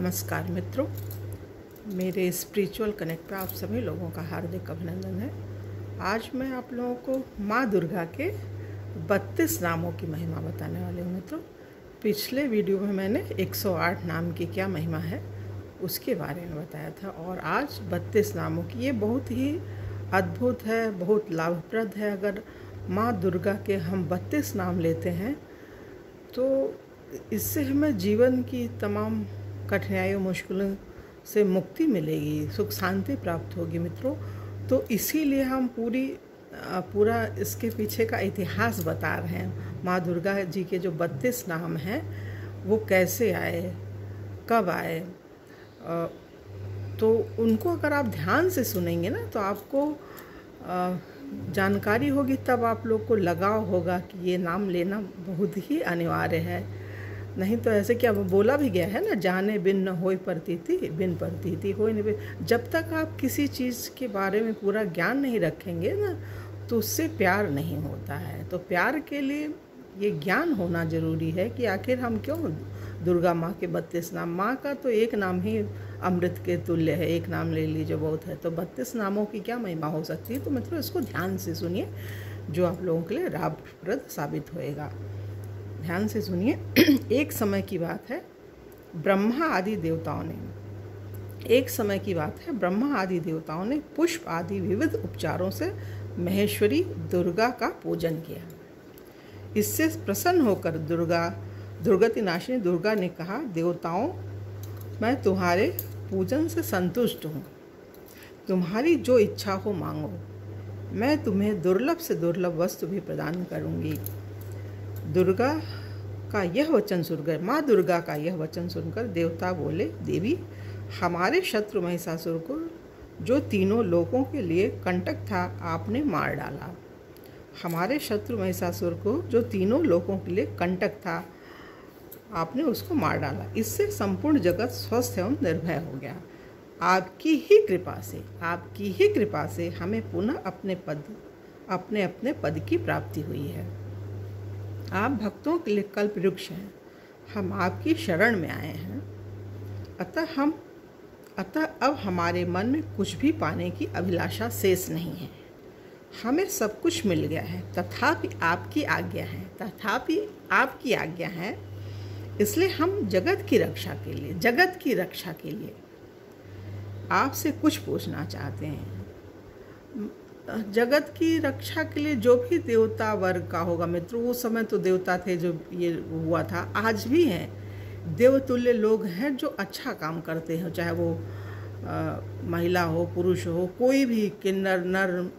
नमस्कार मित्रों, मेरे स्पिरिचुअल कनेक्ट पर आप सभी लोगों का हार्दिक अभिनंदन है। आज मैं आप लोगों को माँ दुर्गा के 32 नामों की महिमा बताने वाली हूँ। मित्रों, पिछले वीडियो में मैंने 108 नाम की क्या महिमा है उसके बारे में बताया था और आज 32 नामों की। ये बहुत ही अद्भुत है, बहुत लाभप्रद है। अगर माँ दुर्गा के हम 32 नाम लेते हैं तो इससे हमें जीवन की तमाम कठिनाइयों मुश्किलों से मुक्ति मिलेगी, सुख शांति प्राप्त होगी मित्रों। तो इसीलिए हम पूरा इसके पीछे का इतिहास बता रहे हैं। माँ दुर्गा जी के जो 32 नाम हैं वो कैसे आए, कब आए, तो उनको अगर आप ध्यान से सुनेंगे ना तो आपको जानकारी होगी, तब आप लोग को लगाव होगा कि ये नाम लेना बहुत ही अनिवार्य है। नहीं तो ऐसे क्या बोला भी गया है ना, जाने बिन न होय प्रतीति, बिन प्रतीति होय न बिन। जब तक आप किसी चीज़ के बारे में पूरा ज्ञान नहीं रखेंगे ना तो उससे प्यार नहीं होता है। तो प्यार के लिए ये ज्ञान होना ज़रूरी है कि आखिर हम क्यों दुर्गा माँ के 32 नाम। माँ का तो एक नाम ही अमृत के तुल्य है, एक नाम ले लीजिए बहुत है। तो 32 नामों की क्या महिमा हो सकती है। तो मतलब इसको ध्यान से सुनिए, जो आप लोगों के लिए लाभप्रद साबित होएगा। ध्यान से सुनिए। एक समय की बात है, ब्रह्मा आदि देवताओं ने पुष्प आदि विविध उपचारों से महेश्वरी दुर्गा का पूजन किया। इससे प्रसन्न होकर दुर्गति नाशिनी दुर्गा ने कहा, देवताओं, मैं तुम्हारे पूजन से संतुष्ट हूँ। तुम्हारी जो इच्छा हो मांगो, मैं तुम्हें दुर्लभ से दुर्लभ वस्तु भी प्रदान करूँगी। माँ दुर्गा का यह वचन सुनकर देवता बोले, देवी, हमारे शत्रु महिषासुर को जो तीनों लोकों के लिए कंटक था आपने मार डाला। आपने उसको मार डाला। इससे संपूर्ण जगत स्वस्थ एवं निर्भय हो गया। आपकी ही कृपा से हमें पुनः अपने अपने पद की प्राप्ति हुई है। आप भक्तों के लिए कल्प वृक्ष हैं। हम आपकी शरण में आए हैं। अतः अब हमारे मन में कुछ भी पाने की अभिलाषा शेष नहीं है। हमें सब कुछ मिल गया है, तथापि आपकी आज्ञा है। इसलिए हम जगत की रक्षा के लिए आपसे कुछ पूछना चाहते हैं। जगत की रक्षा के लिए जो भी देवता वर्ग का होगा मित्रों, वो समय तो देवता थे जो ये हुआ था, आज भी हैं देवतुल्य लोग हैं जो अच्छा काम करते हैं, चाहे वो महिला हो, पुरुष हो, कोई भी किन्नर नर,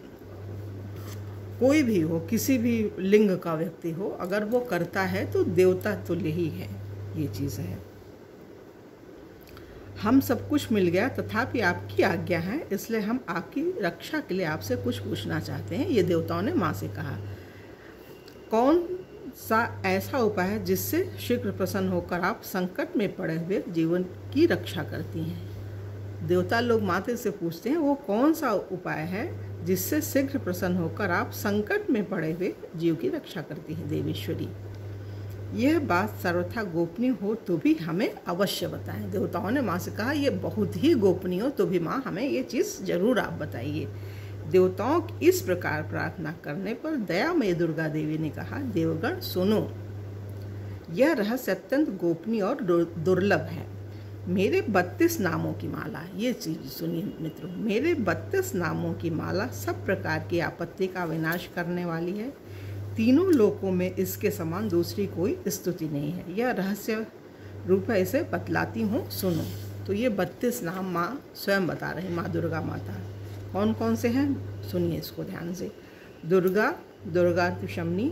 कोई भी हो, किसी भी लिंग का व्यक्ति हो, अगर वो करता है तो देवता तुल्य ही है। ये चीज़ है। हम सब कुछ मिल गया, तथापि आपकी आज्ञा है, इसलिए हम आपकी रक्षा के लिए आपसे कुछ पूछना चाहते हैं। ये देवताओं ने माँ से कहा। कौन सा ऐसा उपाय है जिससे शीघ्र प्रसन्न होकर आप संकट में पड़े हुए जीवन की रक्षा करती हैं। देवता लोग माते से पूछते हैं, वो कौन सा उपाय है जिससे शीघ्र प्रसन्न होकर आप संकट में पड़े हुए जीव की रक्षा करती हैं देवेश्वरी। यह बात सर्वथा गोपनीय हो तो भी हमें अवश्य बताएं। देवताओं ने माँ से कहा, ये बहुत ही गोपनीय हो तो भी माँ हमें ये चीज़ जरूर आप बताइए। देवताओं की इस प्रकार प्रार्थना करने पर दयामयी दुर्गा देवी ने कहा, देवगण सुनो, यह रहस्य अत्यंत गोपनीय और दुर्लभ है। मेरे 32 नामों की माला, ये चीज़ सुनिए मित्रों, मेरे 32 नामों की माला सब प्रकार की आपत्ति का विनाश करने वाली है। तीनों लोकों में इसके समान दूसरी कोई स्तुति नहीं है। यह रहस्य रूप है, इसे बतलाती हूँ, सुनो। तो ये 32 नाम माँ स्वयं बता रही, माँ दुर्गा माता। कौन कौन से हैं सुनिए इसको ध्यान से। दुर्गा शमनी,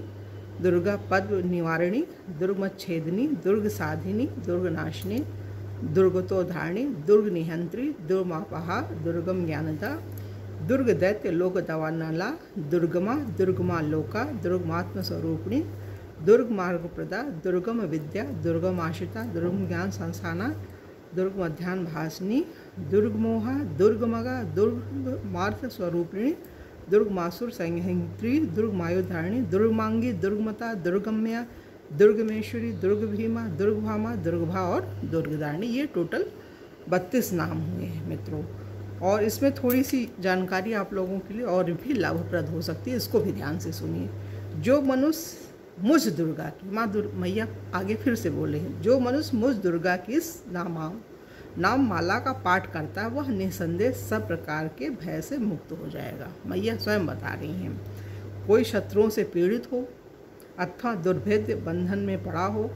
दुर्गा पद्म निवारिणी, दुर्गमच्छेदिनी, दुर्ग साधिनी, दुर्ग नाशिनी, दुर्गतोधारिणी, दुर्ग निहंत्री, दुर्मापहा, दुर्गम ज्ञानदा, दुर्ग दैत्य लोक दवानला, दुर्गमा लोका, दुर्गमात्म स्वरूपिणी, दुर्ग मार्ग प्रदा, दुर्गम विद्या, दुर्गम आश्रिता, दुर्गम ज्ञान संस्थाना, दुर्ग मध्यान्ह भासिनी, दुर्गमोहा, दुर्गमगा, दुर्गमार्थ स्वरूपिणी, दुर्गमासुर संहित्री, दुर्गमायुधारिणी, दुर्गमांगी, दुर्गमता, दुर्गम्या, दुर्गमेश्वरी, दुर्ग भीमा, दुर्गभामा, दुर्गभा और दुर्गदारिणी। ये टोटल 32 नाम हुए हैं मित्रों। और इसमें थोड़ी सी जानकारी आप लोगों के लिए और भी लाभप्रद हो सकती है, इसको भी ध्यान से सुनिए। जो मनुष्य मुझ दुर्गा की, मैया आगे फिर से बोले हैं, जो मनुष्य मुझ दुर्गा की इस नाम माला का पाठ करता है वह निसंदेह सब प्रकार के भय से मुक्त हो जाएगा। मैया स्वयं बता रही हैं। कोई शत्रुओं से पीड़ित हो अथवा दुर्भेद्य बंधन में पड़ा हो,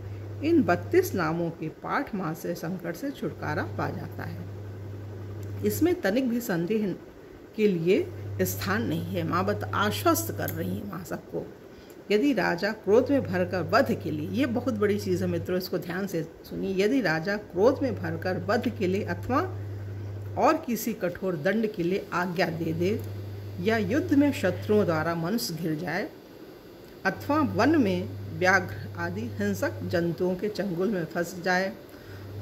इन 32 नामों के पाठ माँ से संकट से छुटकारा पा जाता है। इसमें तनिक भी संदेह के लिए स्थान नहीं है। माँ आश्वस्त कर रही है माँ सबको। यदि राजा क्रोध में भरकर वध के लिए, ये बहुत बड़ी चीज़ है मित्रों, इसको ध्यान से सुनिए। यदि राजा क्रोध में भरकर वध के लिए अथवा और किसी कठोर दंड के लिए आज्ञा दे दे, या युद्ध में शत्रुओं द्वारा मनुष्य घिर जाए, अथवा वन में व्याघ्र आदि हिंसक जंतुओं के चंगुल में फंस जाए,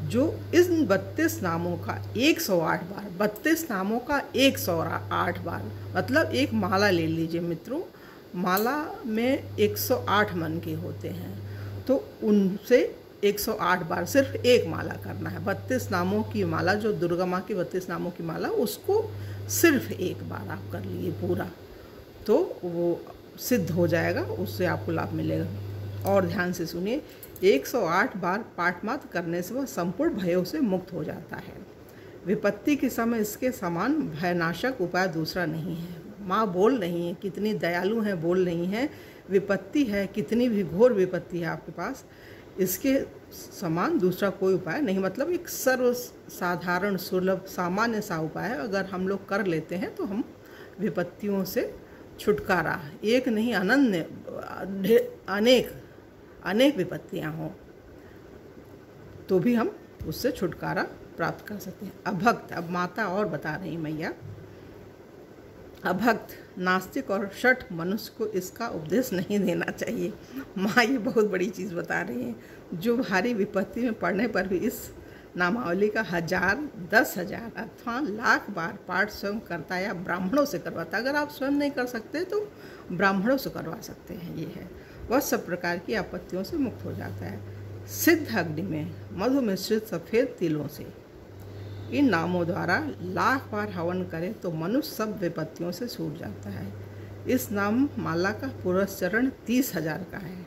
जो इन 32 नामों का 108 बार, 32 नामों का 108 बार, मतलब एक माला ले लीजिए मित्रों, माला में 108 मन के होते हैं, तो उनसे 108 बार सिर्फ एक माला करना है। 32 नामों की माला, जो दुर्गा माँ की 32 नामों की माला, उसको सिर्फ एक बार आप कर लिए पूरा, तो वो सिद्ध हो जाएगा, उससे आपको लाभ मिलेगा। और ध्यान से सुनिए, 108 बार पाठ मात्र करने से वह संपूर्ण भयों से मुक्त हो जाता है। विपत्ति के समय इसके समान भयनाशक उपाय दूसरा नहीं है। माँ बोल रही हैं, कितनी दयालु हैं, बोल रही हैं, विपत्ति है, कितनी भी घोर विपत्ति है आपके पास, इसके समान दूसरा कोई उपाय नहीं। मतलब एक सर्वसाधारण सुलभ सामान्य सा उपाय है, अगर हम लोग कर लेते हैं तो हम विपत्तियों से छुटकारा, एक नहीं अनन्य अनेक विपत्तियाँ हों तो भी हम उससे छुटकारा प्राप्त कर सकते हैं। अभक्त, अब माता और बता रही मैया, अभक्त, नास्तिक और शठ मनुष्य को इसका उपदेश नहीं देना चाहिए। माँ ये बहुत बड़ी चीज़ बता रही हैं। जो भारी विपत्ति में पड़ने पर भी इस नामावली का 1000, 10,000 अथवा लाख बार पाठ स्वयं करता या ब्राह्मणों से करवाता। अगर आप स्वयं नहीं कर सकते तो ब्राह्मणों से करवा सकते हैं। ये है, वह सब प्रकार की आपत्तियों से मुक्त हो जाता है। सिद्ध अग्नि में मधु मिश्रित सफ़ेद तिलों से इन नामों द्वारा लाख बार हवन करे तो मनुष्य सब विपत्तियों से छूट जाता है। इस नाम माला का पुरस्चरण 30,000 का है।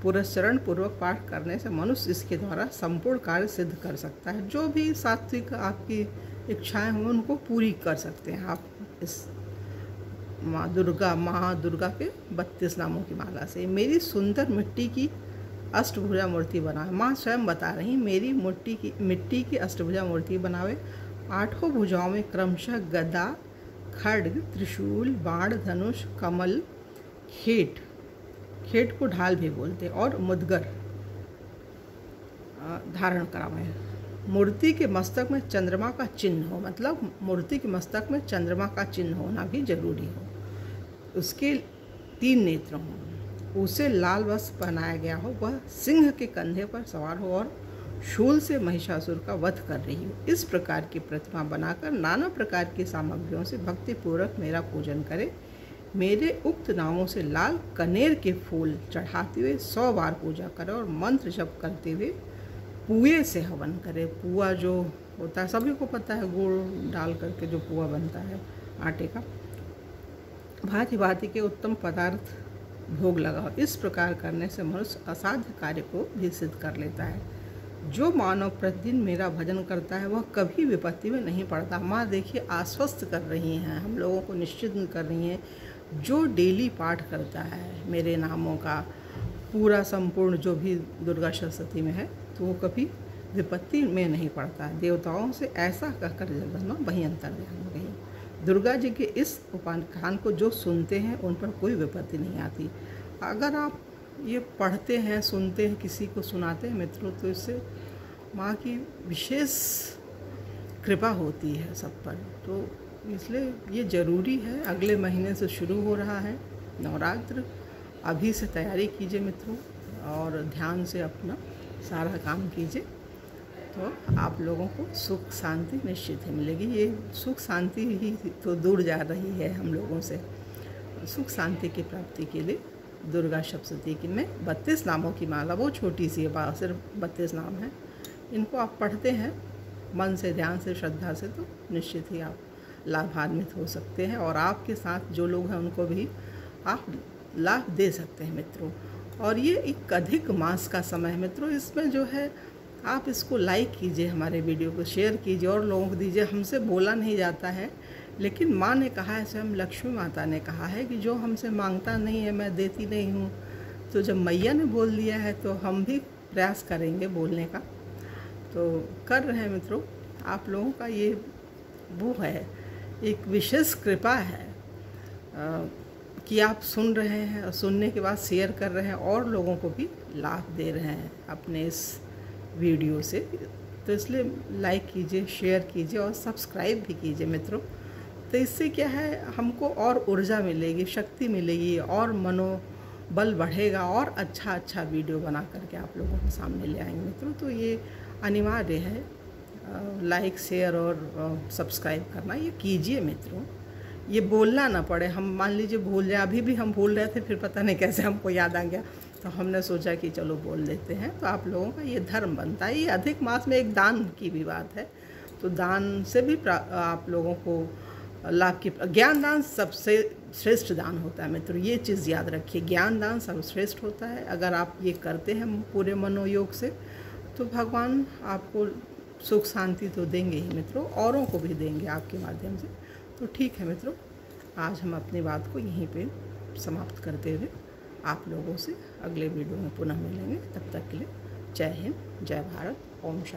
पुरस्चरण पूर्वक पाठ करने से मनुष्य इसके द्वारा संपूर्ण कार्य सिद्ध कर सकता है। जो भी सात्विक आपकी इच्छाएं हों उनको पूरी कर सकते हैं आप इस माँ दुर्गा के 32 नामों की माला से। मेरी सुंदर मिट्टी की अष्टभुजा मूर्ति बनावे। माँ स्वयं बता रही, मेरी मिट्टी की अष्टभुजा मूर्ति बनावे। 8 भुजाओं में क्रमशः गदा, खड्ग, त्रिशूल, बाण, धनुष, कमल, खेट को ढाल भी बोलते, और मुदगर धारण करावे। मूर्ति के मस्तक में चंद्रमा का चिन्ह हो, मतलब मूर्ति के मस्तक में चंद्रमा का चिन्ह होना भी जरूरी हो। उसके 3 नेत्र हों, उसे लाल वस्त्र पहनाया गया हो, वह सिंह के कंधे पर सवार हो और शूल से महिषासुर का वध कर रही हो। इस प्रकार की प्रतिमा बनाकर नाना प्रकार की सामग्रियों से भक्तिपूर्वक मेरा पूजन करे। मेरे उक्त नामों से लाल कनेर के फूल चढ़ाते हुए 100 बार पूजा करे और मंत्र जप करते हुए पुए से हवन करे। पुआ जो होता है सभी को पता है, गुड़ डाल करके जो पुआ बनता है आटे का, भांति भांति के उत्तम पदार्थ भोग लगाओ। इस प्रकार करने से मनुष्य असाध्य कार्य को भी सिद्ध कर लेता है। जो मानव प्रतिदिन मेरा भजन करता है वह कभी विपत्ति में नहीं पड़ता। माँ देखिए आश्वस्त कर रही हैं, हम लोगों को निश्चित कर रही हैं। जो डेली पाठ करता है मेरे नामों का पूरा संपूर्ण, जो भी दुर्गा सप्तशती में है, तो वो कभी विपत्ति में नहीं पड़ता। देवताओं से ऐसा कहकर जगदम्बा वहीं अंतर्ध्यान हो गई। दुर्गा जी के इस उपाख्यान को जो सुनते हैं उन पर कोई विपत्ति नहीं आती। अगर आप ये पढ़ते हैं, सुनते हैं, किसी को सुनाते हैं मित्रों, तो इससे माँ की विशेष कृपा होती है सब पर। तो इसलिए ये ज़रूरी है। अगले महीने से शुरू हो रहा है नवरात्र, अभी से तैयारी कीजिए मित्रों, और ध्यान से अपना सारा काम कीजिए, तो आप लोगों को सुख शांति निश्चित ही मिलेगी। ये सुख शांति ही तो दूर जा रही है हम लोगों से। सुख शांति की प्राप्ति के लिए दुर्गा सप्तशती की में 32 नामों की माला, वो छोटी सी है, सिर्फ 32 नाम है। इनको आप पढ़ते हैं, मन से, ध्यान से, श्रद्धा से, तो निश्चित ही आप लाभान्वित हो सकते हैं और आपके साथ जो लोग हैं उनको भी आप लाभ दे सकते हैं मित्रों। और ये एक अधिक मास का समय है मित्रों, इसमें जो है आप इसको लाइक कीजिए, हमारे वीडियो को शेयर कीजिए और लोगों को दीजिए। हमसे बोला नहीं जाता है, लेकिन माँ ने कहा है, स्वयं लक्ष्मी माता ने कहा है कि जो हमसे मांगता नहीं है मैं देती नहीं हूँ। तो जब मैया ने बोल दिया है तो हम भी प्रयास करेंगे बोलने का, तो कर रहे हैं मित्रों। आप लोगों का ये वो है, एक विशेष कृपा है कि आप सुन रहे हैं और सुनने के बाद शेयर कर रहे हैं और लोगों को भी लाभ दे रहे हैं अपने इस वीडियो से। तो इसलिए लाइक कीजिए, शेयर कीजिए और सब्सक्राइब भी कीजिए मित्रों। तो इससे क्या है, हमको और ऊर्जा मिलेगी, शक्ति मिलेगी और मनोबल बढ़ेगा और अच्छा वीडियो बना करके आप लोगों के सामने ले आएंगे मित्रों। तो ये अनिवार्य है, लाइक, शेयर और सब्सक्राइब करना ये कीजिए मित्रों। ये बोलना ना पड़े, हम मान लीजिए भूल जाए, अभी भी हम भूल रहे थे, फिर पता नहीं कैसे हमको याद आ गया, तो हमने सोचा कि चलो बोल देते हैं। तो आप लोगों का ये धर्म बनता है। ये अधिक मास में एक दान की भी बात है, तो दान से भी आप लोगों को लाभ की, ज्ञान दान सबसे श्रेष्ठ दान होता है मित्रों, ये चीज़ याद रखिए। ज्ञान दान सर्वश्रेष्ठ होता है। अगर आप ये करते हैं पूरे मनोयोग से, तो भगवान आपको सुख शांति तो देंगे ही मित्रों, औरों को भी देंगे आपके माध्यम से। तो ठीक है मित्रों, आज हम अपनी बात को यहीं पे समाप्त करते हुए आप लोगों से अगले वीडियो में पुनः मिलेंगे। तब तक के लिए जय हिंद, जय भारत, ओम शांति।